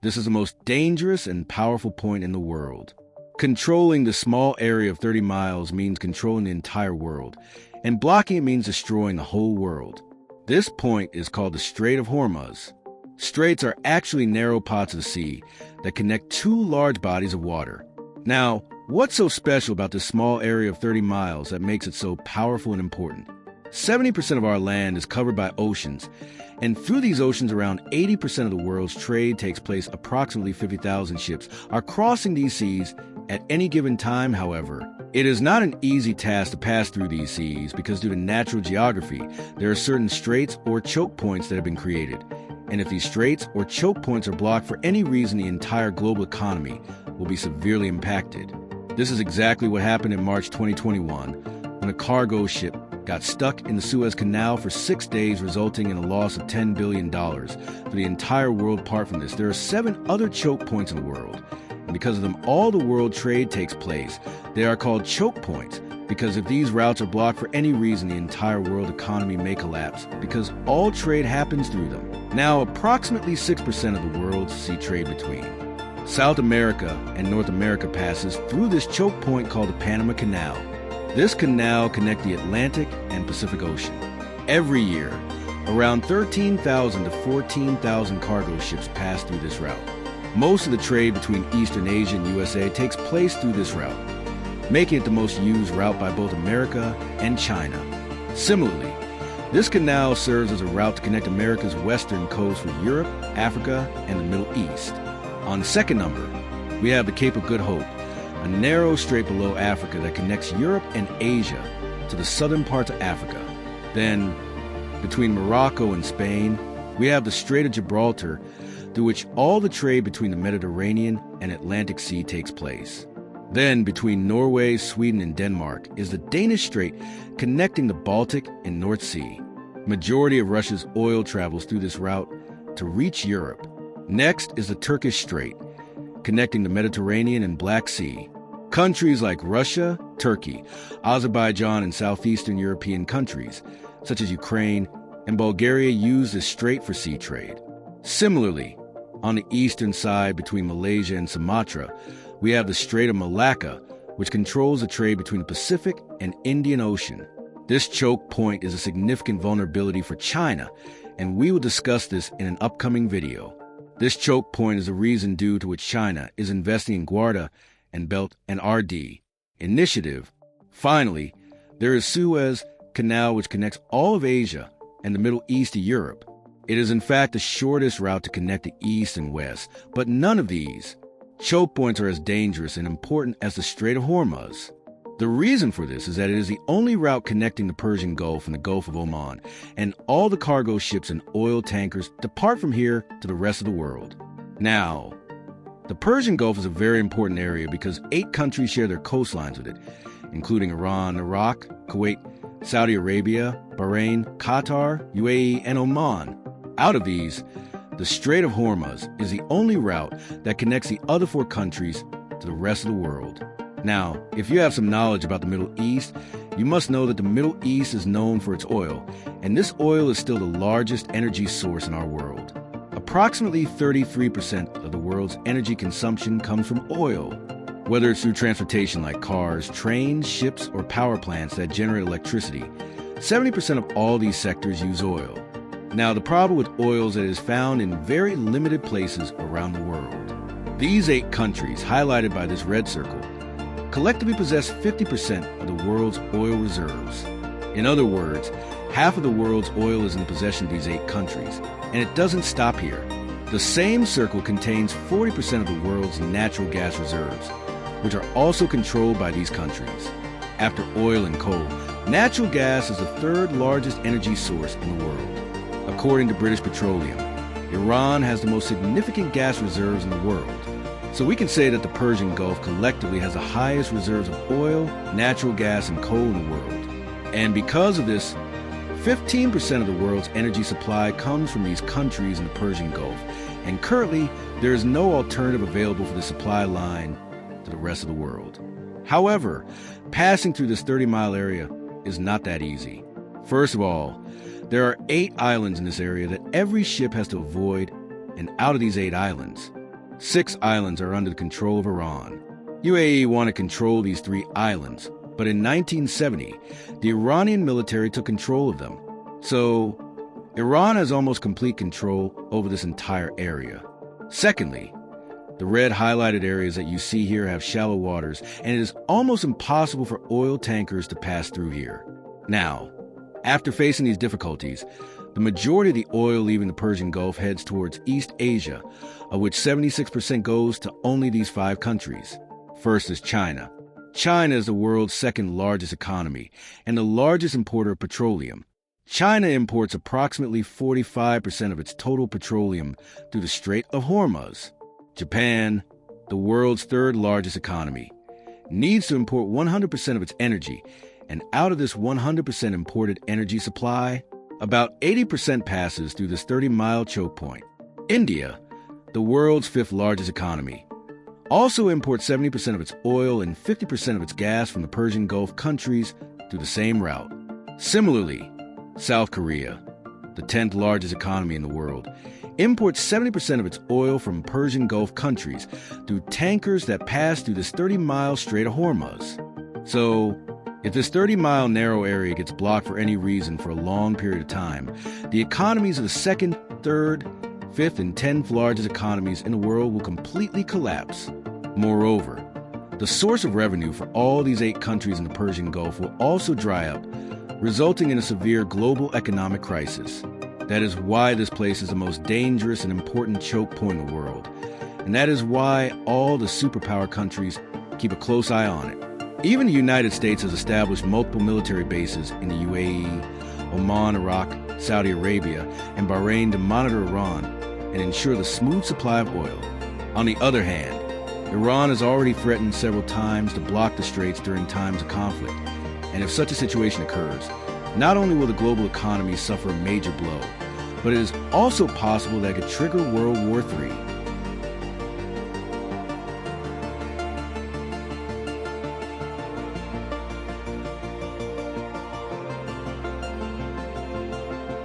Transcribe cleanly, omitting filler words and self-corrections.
This is the most dangerous and powerful point in the world. Controlling the small area of 30 miles means controlling the entire world, and blocking it means destroying the whole world. This point is called the Strait of Hormuz. Straits are actually narrow pots of the sea that connect two large bodies of water. Now, what's so special about this small area of 30 miles that makes it so powerful and important? 70% of our land is covered by oceans, and through these oceans, around 80% of the world's trade takes place. Approximately 50,000 ships are crossing these seas at any given time. However, it is not an easy task to pass through these seas because due to natural geography, there are certain straits or choke points that have been created. And if these straits or choke points are blocked for any reason, the entire global economy will be severely impacted. This is exactly what happened in March 2021 when a cargo ship got stuck in the Suez Canal for 6 days, resulting in a loss of $10 billion for the entire world. Apart from this, there are 7 other choke points in the world. And because of them, all the world trade takes place. They are called choke points because if these routes are blocked for any reason, the entire world economy may collapse because all trade happens through them. Now, approximately 6% of the world's sea trade between South America and North America passes through this choke point called the Panama Canal. This canal connects the Atlantic and Pacific Ocean. Every year, around 13,000 to 14,000 cargo ships pass through this route. Most of the trade between Eastern Asia and USA takes place through this route, making it the most used route by both America and China. Similarly, this canal serves as a route to connect America's western coast with Europe, Africa, and the Middle East. On second number, we have the Cape of Good Hope, a narrow strait below Africa that connects Europe and Asia to the southern parts of Africa. Then, between Morocco and Spain, we have the Strait of Gibraltar, through which all the trade between the Mediterranean and Atlantic Sea takes place. Then, between Norway, Sweden, and Denmark is the Danish Strait connecting the Baltic and North Sea. Majority of Russia's oil travels through this route to reach Europe. Next is the Turkish Strait, connecting the Mediterranean and Black Sea. Countries like Russia, Turkey, Azerbaijan, and southeastern European countries, such as Ukraine and Bulgaria, use this strait for sea trade. Similarly, on the eastern side between Malaysia and Sumatra, we have the Strait of Malacca, which controls the trade between the Pacific and Indian Ocean. This choke point is a significant vulnerability for China, and we will discuss this in an upcoming video. This choke point is the reason due to which China is investing in Guarda and Belt and RD initiative. Finally, there is Suez Canal, which connects all of Asia and the Middle East to Europe. It is in fact the shortest route to connect the East and West, but none of these choke points are as dangerous and important as the Strait of Hormuz. The reason for this is that it is the only route connecting the Persian Gulf and the Gulf of Oman, and all the cargo ships and oil tankers depart from here to the rest of the world. Now, the Persian Gulf is a very important area because 8 countries share their coastlines with it, including Iran, Iraq, Kuwait, Saudi Arabia, Bahrain, Qatar, UAE, and Oman. Out of these, the Strait of Hormuz is the only route that connects the other 4 countries to the rest of the world. Now, if you have some knowledge about the Middle East, you must know that the Middle East is known for its oil, and this oil is still the largest energy source in our world. Approximately 33% of the world's energy consumption comes from oil, whether it's through transportation like cars, trains, ships, or power plants that generate electricity. 70% of all these sectors use oil. Now, the problem with oil is that it is found in very limited places around the world. These 8 countries, highlighted by this red circle, collectively possess 50% of the world's oil reserves. In other words, half of the world's oil is in the possession of these 8 countries, and it doesn't stop here. The same circle contains 40% of the world's natural gas reserves, which are also controlled by these countries. After oil and coal, natural gas is the 3rd largest energy source in the world. According to British Petroleum, Iran has the most significant gas reserves in the world. So we can say that the Persian Gulf collectively has the highest reserves of oil, natural gas, and coal in the world. And because of this, 15% of the world's energy supply comes from these countries in the Persian Gulf. And currently, there is no alternative available for the supply line to the rest of the world. However, passing through this 30-mile area is not that easy. First of all, there are 8 islands in this area that every ship has to avoid, and out of these 8 islands, 6 islands are under the control of Iran. UAE want to control these 3 islands, but in 1970, the Iranian military took control of them. So, Iran has almost complete control over this entire area. Secondly, the red highlighted areas that you see here have shallow waters, and it is almost impossible for oil tankers to pass through here. Now, after facing these difficulties, the majority of the oil leaving the Persian Gulf heads towards East Asia, of which 76% goes to only these 5 countries. First is China. China is the world's second largest economy and the largest importer of petroleum. China imports approximately 45% of its total petroleum through the Strait of Hormuz. Japan, the world's third largest economy, needs to import 100% of its energy, and out of this 100% imported energy supply, about 80% passes through this 30-mile choke point. India, the world's 5th largest economy, also imports 70% of its oil and 50% of its gas from the Persian Gulf countries through the same route. Similarly, South Korea, the 10th largest economy in the world, imports 70% of its oil from Persian Gulf countries through tankers that pass through this 30-mile Strait of Hormuz. So, if this 30-mile narrow area gets blocked for any reason for a long period of time, the economies of the 2nd, 3rd, 5th, and 10th largest economies in the world will completely collapse. Moreover, the source of revenue for all these 8 countries in the Persian Gulf will also dry up, resulting in a severe global economic crisis. That is why this place is the most dangerous and important choke point in the world. And that is why all the superpower countries keep a close eye on it. Even the United States has established multiple military bases in the UAE, Oman, Iraq, Saudi Arabia, and Bahrain to monitor Iran and ensure the smooth supply of oil. On the other hand, Iran has already threatened several times to block the straits during times of conflict. And if such a situation occurs, not only will the global economy suffer a major blow, but it is also possible that it could trigger World War III.